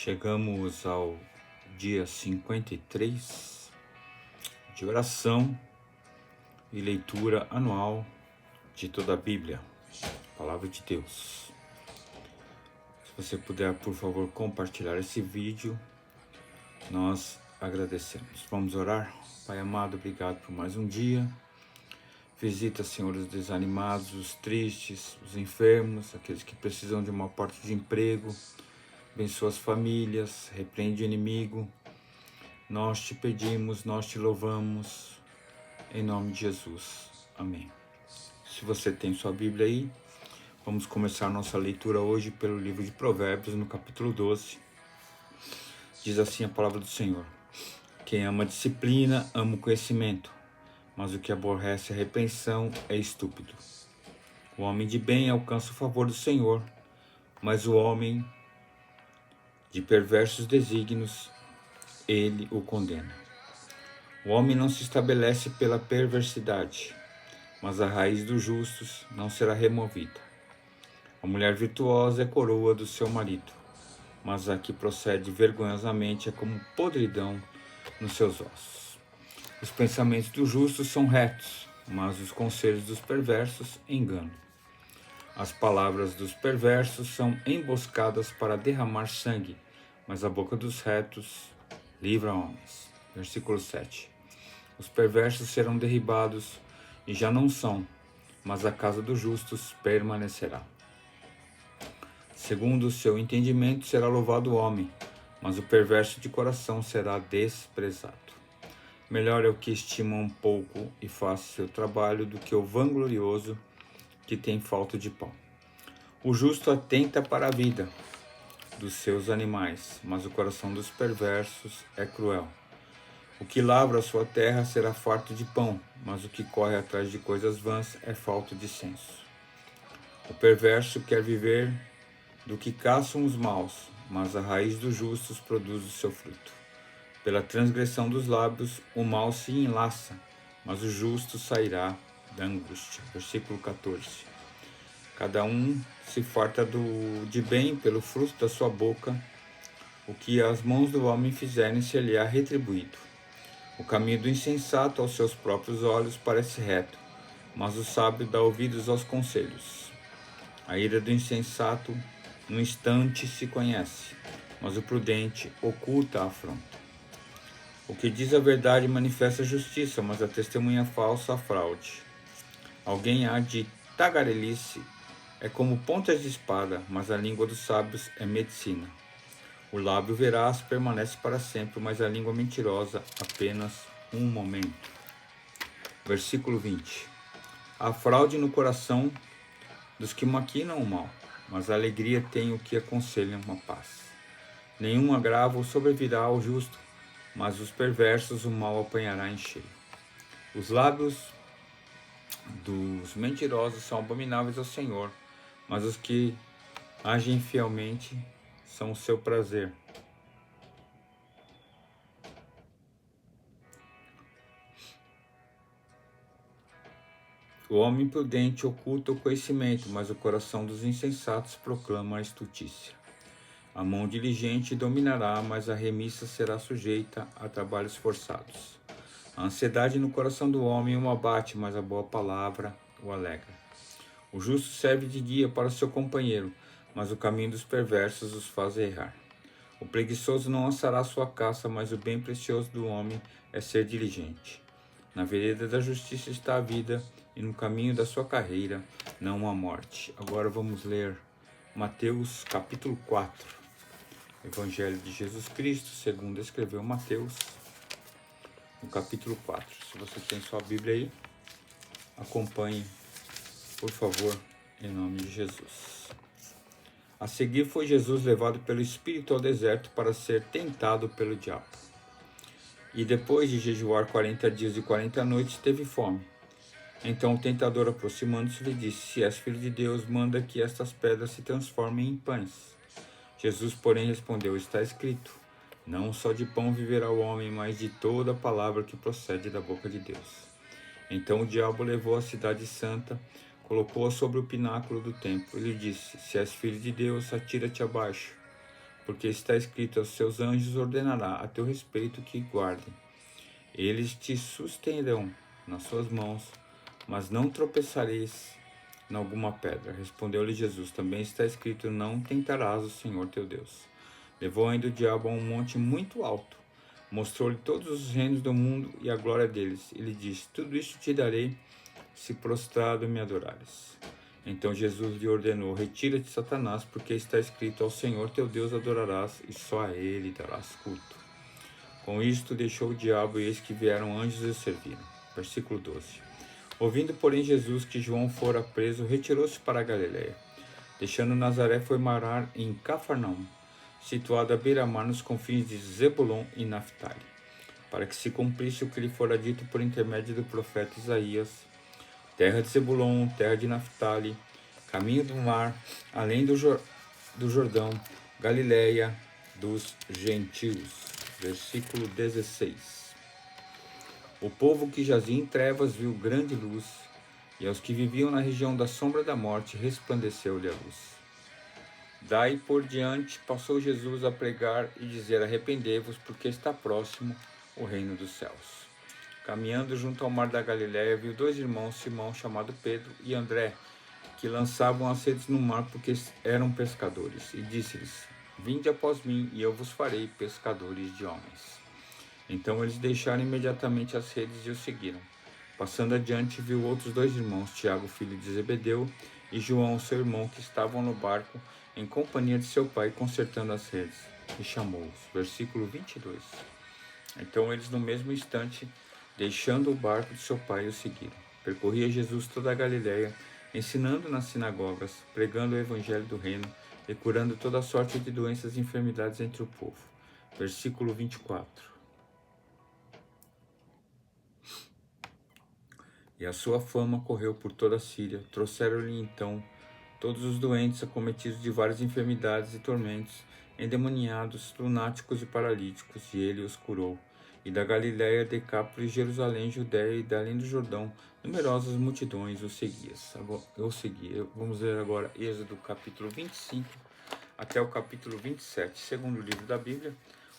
Chegamos ao dia 53 de oração e leitura anual de toda a Bíblia, Palavra de Deus. Se você puder, por favor, compartilhar esse vídeo, nós agradecemos. Vamos orar? Pai amado, obrigado por mais um dia. Visita, Senhor, os desanimados, os tristes, os enfermos, aqueles que precisam de uma porta de emprego. Abençoa as famílias, repreende o inimigo. Nós te pedimos, nós te louvamos, em nome de Jesus. Amém. Se você tem sua Bíblia aí, vamos começar nossa leitura hoje pelo livro de Provérbios, no capítulo 12. Diz assim a palavra do Senhor: quem ama a disciplina, ama o conhecimento, mas o que aborrece a repreensão é estúpido. O homem de bem alcança o favor do Senhor, mas o homem de perversos desígnios, ele o condena. O homem não se estabelece pela perversidade, mas a raiz dos justos não será removida. A mulher virtuosa é coroa do seu marido, mas a que procede vergonhosamente é como podridão nos seus ossos. Os pensamentos dos justos são retos, mas os conselhos dos perversos enganam. As palavras dos perversos são emboscadas para derramar sangue, mas a boca dos retos livra homens. Versículo 7. Os perversos serão derribados e já não são, mas a casa dos justos permanecerá. Segundo o seu entendimento será louvado o homem, mas o perverso de coração será desprezado. Melhor é o que estima um pouco e faz seu trabalho do que o vanglorioso que tem falta de pão. O justo atenta para a vida dos seus animais, mas o coração dos perversos é cruel. O que lavra a sua terra será farto de pão, mas o que corre atrás de coisas vãs é falto de senso. O perverso quer viver do que caçam os maus, mas a raiz dos justos produz o seu fruto. Pela transgressão dos lábios, o mal se enlaça, mas o justo sairá da angústia. Versículo 14. Cada um se farta de bem pelo fruto da sua boca. O que as mãos do homem fizerem ser-lhe-á retribuído. O caminho do insensato aos seus próprios olhos parece reto, mas o sábio dá ouvidos aos conselhos. A ira do insensato no instante se conhece, mas o prudente oculta a afronta. O que diz a verdade manifesta a justiça, mas a testemunha falsa a fraude. Alguém há de tagarelice é como pontas de espada, mas a língua dos sábios é medicina. O lábio veraz permanece para sempre, mas a língua mentirosa apenas um momento. Versículo 20. Há fraude no coração dos que maquinam o mal, mas a alegria tem o que aconselha uma paz. Nenhum agravo sobrevirá ao justo, mas os perversos o mal apanhará em cheio. Os lábios dos mentirosos são abomináveis ao Senhor, mas os que agem fielmente são o seu prazer. O homem prudente oculta o conhecimento, mas o coração dos insensatos proclama a estultícia. A mão diligente dominará, mas a remissa será sujeita a trabalhos forçados. A ansiedade no coração do homem o abate, mas a boa palavra o alegra. O justo serve de guia para seu companheiro, mas o caminho dos perversos os faz errar. O preguiçoso não assará sua caça, mas o bem precioso do homem é ser diligente. Na vereda da justiça está a vida, e no caminho da sua carreira não há morte. Agora vamos ler Mateus capítulo 4. Evangelho de Jesus Cristo, segundo escreveu Mateus, no capítulo 4. Se você tem sua Bíblia aí, acompanhe, por favor, em nome de Jesus. A seguir foi Jesus levado pelo Espírito ao deserto para ser tentado pelo diabo. E depois de jejuar 40 dias e 40 noites, teve fome. Então o tentador, aproximando-se, lhe disse: se és filho de Deus, manda que estas pedras se transformem em pães. Jesus, porém, respondeu: está escrito, não só de pão viverá o homem, mas de toda a palavra que procede da boca de Deus. Então o diabo levou a cidade santa, colocou-a sobre o pináculo do templo e lhe disse: se és filho de Deus, atira-te abaixo, porque está escrito: aos seus anjos ordenará a teu respeito que guardem. Eles te sustentarão nas suas mãos, mas não tropeçareis em alguma pedra. Respondeu-lhe Jesus: também está escrito: não tentarás o Senhor teu Deus. Levou ainda o diabo a um monte muito alto, mostrou-lhe todos os reinos do mundo e a glória deles, e lhe disse: tudo isto te darei, se prostrado me adorares. Então Jesus lhe ordenou: retira-te, Satanás, porque está escrito: ao Senhor teu Deus adorarás, e só a ele darás culto. Com isto deixou o diabo, e eis que vieram anjos e o serviram. Versículo 12. Ouvindo, porém, Jesus que João fora preso, retirou-se para a Galiléia. Deixando Nazaré, foi morar em Cafarnaum, situado à beira-mar nos confins de Zebulon e Naftali, para que se cumprisse o que lhe fora dito por intermédio do profeta Isaías: terra de Zebulon, terra de Naftali, caminho do mar, além do Jordão, Galiléia dos gentios. Versículo 16. O povo que jazia em trevas viu grande luz, e aos que viviam na região da sombra da morte resplandeceu-lhe a luz. Daí por diante passou Jesus a pregar e dizer: arrependei-vos, porque está próximo o reino dos céus. Caminhando junto ao mar da Galiléia, viu dois irmãos, Simão, chamado Pedro, e André, que lançavam as redes no mar porque eram pescadores, e disse-lhes: vinde após mim, e eu vos farei pescadores de homens. Então eles deixaram imediatamente as redes e o seguiram. Passando adiante, viu outros dois irmãos, Tiago, filho de Zebedeu, e João, seu irmão, que estavam no barco, em companhia de seu pai, consertando as redes, e chamou-os. Versículo 22. Então eles, no mesmo instante, deixando o barco de seu pai, o seguiram. Percorria Jesus toda a Galiléia, ensinando nas sinagogas, pregando o evangelho do reino e curando toda sorte de doenças e enfermidades entre o povo. Versículo 24. E a sua fama correu por toda a Síria. Trouxeram-lhe então todos os doentes, acometidos de várias enfermidades e tormentos, endemoniados, lunáticos e paralíticos, e ele os curou. E da Galiléia, Decápolis, Jerusalém, Judéia e da além do Jordão, numerosas multidões o seguiam. Vamos ler agora Êxodo capítulo 25 até o capítulo 27, segundo o livro da Bíblia,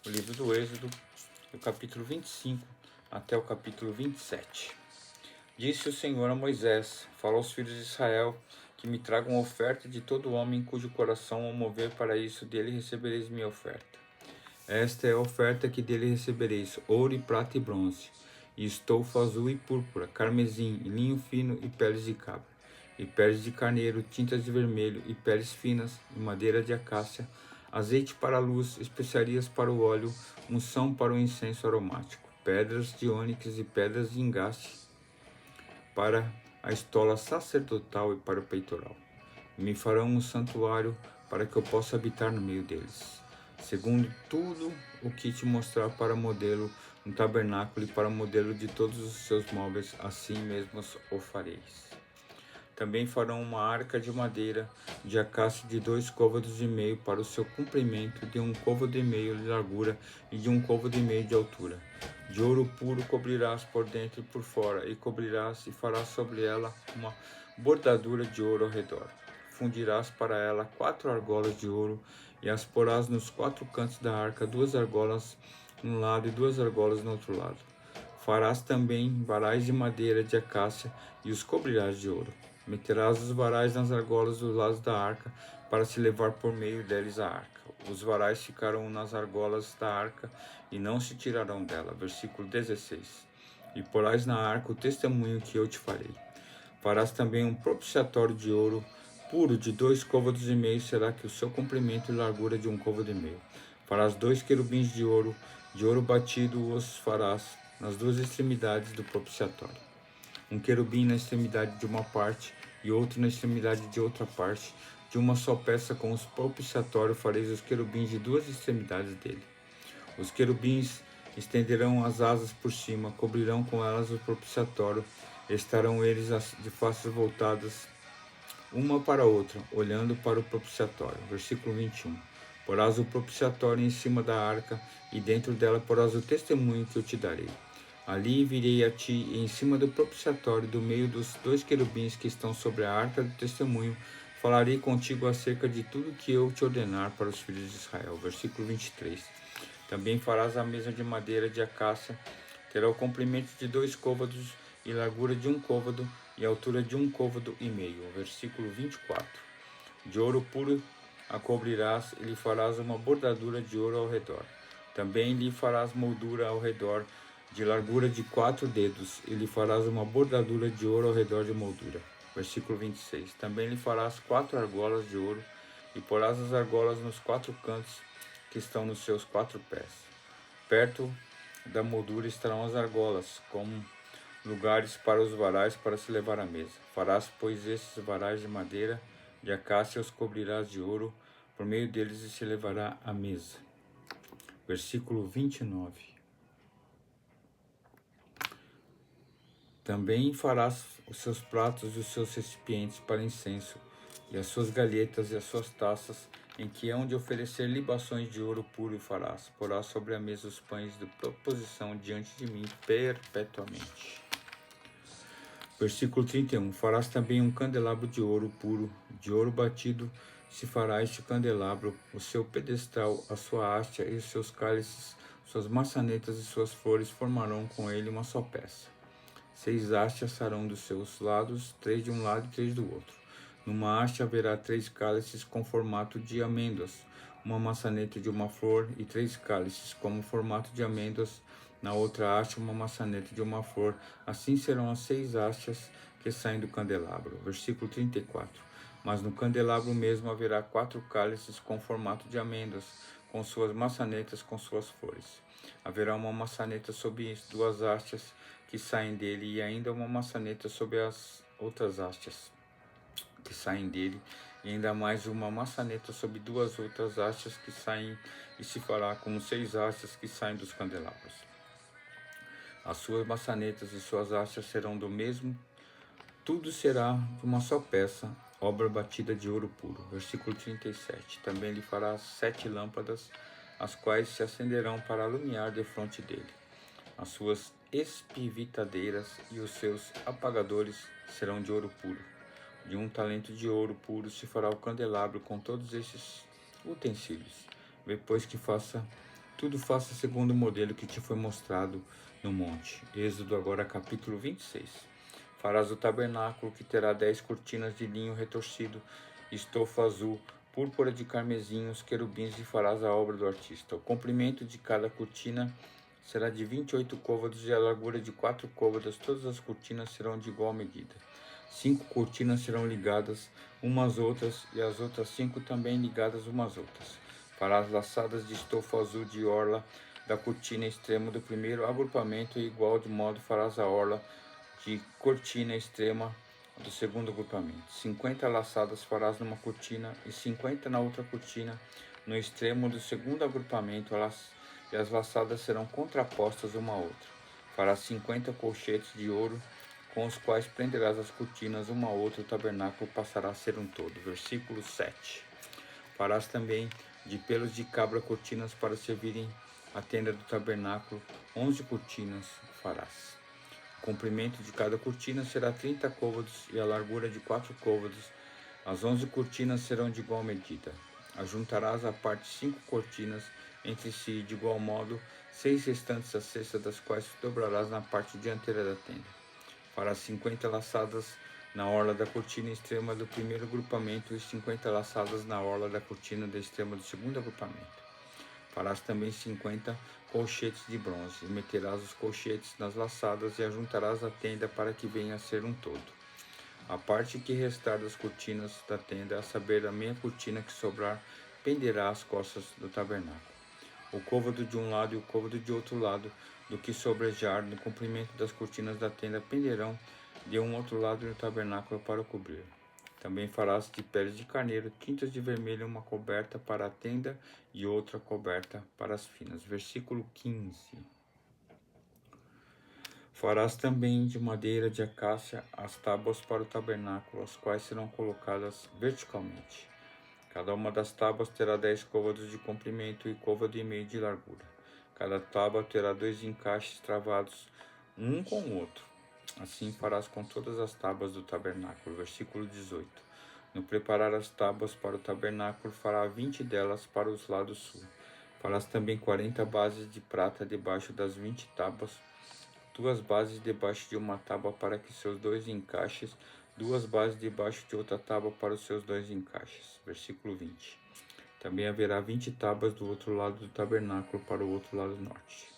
o livro do Êxodo, do capítulo 25 até o capítulo 27. Disse o Senhor a Moisés: fala aos filhos de Israel que me tragam oferta de todo homem cujo coração o mover para isso, dele recebereis minha oferta. Esta é a oferta que dele recebereis: ouro e prata e bronze, e estofa azul e púrpura, carmesim, e linho fino e peles de cabra, e peles de carneiro, tintas de vermelho, e peles finas, e madeira de acácia, azeite para a luz, especiarias para o óleo, unção para o incenso aromático, pedras de ônix e pedras de engaste para a estola sacerdotal e para o peitoral. E me farão um santuário para que eu possa habitar no meio deles. Segundo tudo o que te mostrar para modelo um tabernáculo e para modelo de todos os seus móveis, assim mesmo o fareis. Também farão uma arca de madeira de acácia de 2 côvados e meio para o seu comprimento, de 1 côvado e meio de largura e de 1 côvado e meio de altura. De ouro puro cobrirás por dentro e por fora, e cobrirás e farás sobre ela uma bordadura de ouro ao redor. Fundirás para ela 4 argolas de ouro, e as porás nos 4 cantos da arca, 2 argolas num lado e 2 argolas no outro lado. Farás também varais de madeira de acácia, e os cobrirás de ouro. Meterás os varais nas argolas dos lados da arca, para se levar por meio deles a arca. Os varais ficarão nas argolas da arca, e não se tirarão dela. Versículo 16. E porás na arca o testemunho que eu te farei. Farás também um propiciatório de ouro puro de 2 côvados e meio, será que o seu comprimento e largura de 1 côvado e meio. Farás 2 querubins de ouro batido os farás nas 2 extremidades do propiciatório. Um querubim na extremidade de uma parte e outro na extremidade de outra parte. De uma só peça com os propiciatórios fareis os querubins de 2 extremidades dele. Os querubins estenderão as asas por cima, cobrirão com elas o propiciatório, estarão eles de faces voltadas uma para a outra, olhando para o propiciatório. Versículo 21. Porás o propiciatório em cima da arca, e dentro dela porás o testemunho que eu te darei. Ali virei a ti, e em cima do propiciatório, do meio dos 2 querubins que estão sobre a arca do testemunho, Falarei contigo acerca de tudo que eu te ordenar para os filhos de Israel. Versículo 23. Também farás a mesa de madeira de acácia, terá o comprimento de 2 côvados e largura de 1 côvado e altura de 1 côvado e meio. Versículo 24. De ouro puro a cobrirás e lhe farás uma bordadura de ouro ao redor. Também lhe farás moldura ao redor de largura de 4 dedos e lhe farás uma bordadura de ouro ao redor de moldura. Versículo 26. Também lhe farás 4 argolas de ouro e porás as argolas nos 4 cantos que estão nos seus 4 pés. Perto da moldura estarão as argolas, como lugares para os varais para se levar à mesa. Farás, pois, esses varais de madeira de acácia, os cobrirás de ouro, por meio deles e se levará à mesa. Versículo 29. Também farás os seus pratos e os seus recipientes para incenso, e as suas galhetas e as suas taças, em que hão de oferecer libações de ouro puro e farás. Porás sobre a mesa os pães de proposição diante de mim perpetuamente. Versículo 31. Farás também um candelabro de ouro puro, de ouro batido, se fará este candelabro, o seu pedestal, a sua haste e os seus cálices, suas maçanetas e suas flores formarão com ele uma só peça. 6 hastes serão dos seus lados, 3 de um lado e 3 do outro. Numa haste haverá 3 cálices com formato de amêndoas, uma maçaneta de uma flor e 3 cálices como formato de amêndoas. Na outra haste uma maçaneta de uma flor. Assim serão as 6 hastes que saem do candelabro. Versículo 34. Mas no candelabro mesmo haverá 4 cálices com formato de amêndoas, com suas maçanetas com suas flores. Haverá uma maçaneta sobre as 2 hastes que saem dele, e ainda uma maçaneta sobre as outras hastes que saem dele, e ainda mais uma maçaneta sobre 2 outras hastes que saem, e se fará como 6 hastes que saem dos candelabros. As suas maçanetas e suas hastes serão do mesmo, tudo será de uma só peça, obra batida de ouro puro. Versículo 37. Também lhe fará 7 lâmpadas, as quais se acenderão para alumiar defronte dele. As suas espivitadeiras e os seus apagadores serão de ouro puro. De 1 talento de ouro puro se fará o candelabro com todos esses utensílios. Depois que tudo faça segundo o modelo que te foi mostrado no monte. Êxodo agora capítulo 26. Farás o tabernáculo, que terá 10 cortinas de linho retorcido, estofa azul, púrpura de carmesim, os querubins, e farás a obra do artista. O comprimento de cada cortina será de 28 côvados e a largura de 4 côvados. Todas as cortinas serão de igual medida. 5 cortinas serão ligadas umas às outras, e as outras 5 também ligadas umas às outras. Farás laçadas de estofa azul de orla da cortina extrema do primeiro agrupamento, e igual de modo farás a orla de cortina extrema do segundo agrupamento. 50 laçadas farás numa cortina e 50 na outra cortina, no extremo do segundo agrupamento, e as laçadas serão contrapostas uma à outra. Farás 50 colchetes de ouro, com os quais prenderás as cortinas uma à outra, o tabernáculo passará a ser um todo. Versículo 7. Farás também de pelos de cabra cortinas para servirem a tenda do tabernáculo, 11 cortinas farás. O comprimento de cada cortina será 30 côvados e a largura de 4 côvados. As 11 cortinas serão de igual medida. Ajuntarás à parte 5 cortinas entre si, de igual modo, 6 restantes à cesta, das quais dobrarás na parte dianteira da tenda. Farás 50 laçadas na orla da cortina extrema do primeiro agrupamento e 50 laçadas na orla da cortina da extrema do segundo agrupamento. Farás também 50 colchetes de bronze, e meterás os colchetes nas laçadas e ajuntarás a tenda para que venha a ser um todo. A parte que restar das cortinas da tenda, a saber, a meia cortina que sobrar, penderá às costas do tabernáculo. O côvado de um lado e o côvado de outro lado do que sobrejar no comprimento das cortinas da tenda penderão de um outro lado do tabernáculo para o cobrir. Também farás de peles de carneiro, tintas de vermelho, uma coberta para a tenda e outra coberta para as finas. Versículo 15. Farás também de madeira de acácia as tábuas para o tabernáculo, as quais serão colocadas verticalmente. Cada uma das tábuas terá 10 côvados de comprimento e côvado e meio de largura. Cada tábua terá 2 encaixes travados um com o outro. Assim farás com todas as tábuas do tabernáculo. Versículo 18. No preparar as tábuas para o tabernáculo, fará 20 delas para os lados sul. Farás também 40 bases de prata debaixo das 20 tábuas, 2 bases debaixo de uma tábua para que seus 2 encaixes, 2 bases debaixo de outra tábua para os seus 2 encaixes. Versículo 20. Também haverá 20 tábuas do outro lado do tabernáculo para o outro lado norte,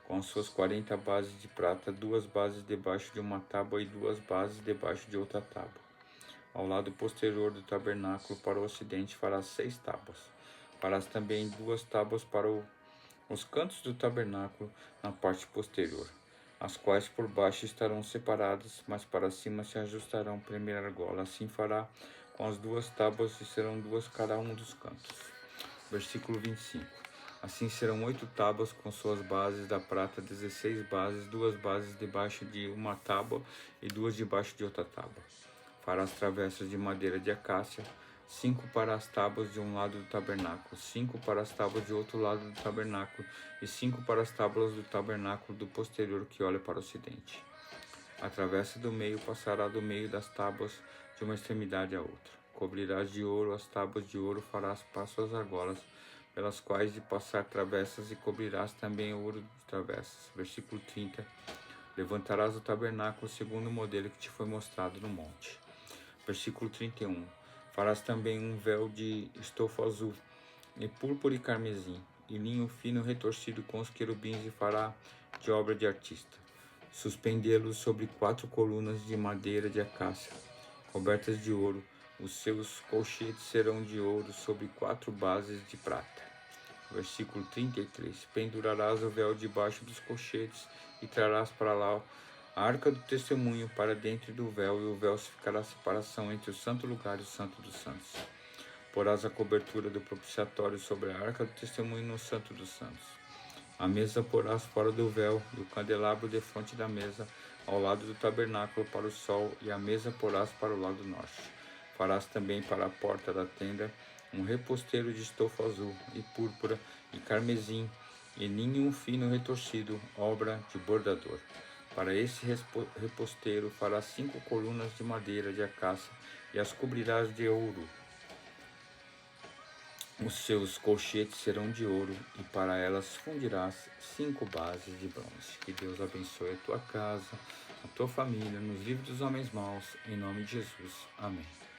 com as suas 40 bases de prata, 2 bases debaixo de uma tábua e 2 bases debaixo de outra tábua. Ao lado posterior do tabernáculo para o ocidente farás 6 tábuas. Farás também 2 tábuas para os cantos do tabernáculo na parte posterior, as quais por baixo estarão separadas, mas para cima se ajustarão a primeira argola. Assim fará com as 2 tábuas, e serão 2 cada um dos cantos. Versículo 25. Assim serão 8 tábuas com suas bases da prata, 16 bases, 2 bases debaixo de uma tábua e 2 debaixo de outra tábua. Farás travessas de madeira de acácia, 5 para as tábuas de um lado do tabernáculo, 5 para as tábuas de outro lado do tabernáculo, e 5 para as tábuas do tabernáculo do posterior que olha para o ocidente. A travessa do meio passará do meio das tábuas de uma extremidade à outra. Cobrirás de ouro as tábuas de ouro, farás passo às argolas, pelas quais de passar travessas, e cobrirás também o ouro de travessas. Versículo 30. Levantarás o tabernáculo segundo o modelo que te foi mostrado no monte. Versículo 31. Farás também um véu de estofo azul, e púrpura e carmesim, e linho fino retorcido com os querubins, e fará de obra de artista. Suspendê-los sobre 4 colunas de madeira de acácia, cobertas de ouro. Os seus colchetes serão de ouro sobre 4 bases de prata. Versículo 33. Pendurarás o véu debaixo dos colchetes, e trarás para lá a arca do testemunho para dentro do véu, e o véu ficará a separação entre o santo lugar e o santo dos santos. Porás a cobertura do propiciatório sobre a arca do testemunho no santo dos santos. A mesa porás fora do véu, e o candelabro defronte da mesa, ao lado do tabernáculo para o sol, e a mesa porás para o lado norte. Farás também para a porta da tenda um reposteiro de estofo azul, e púrpura, e carmesim, e linho fino retorcido, obra de bordador. Para esse reposteiro farás 5 colunas de madeira de acácia, e as cobrirás de ouro. Os seus colchetes serão de ouro, e para elas fundirás 5 bases de bronze. Que Deus abençoe a tua casa, a tua família, nos livros dos homens maus, em nome de Jesus. Amém.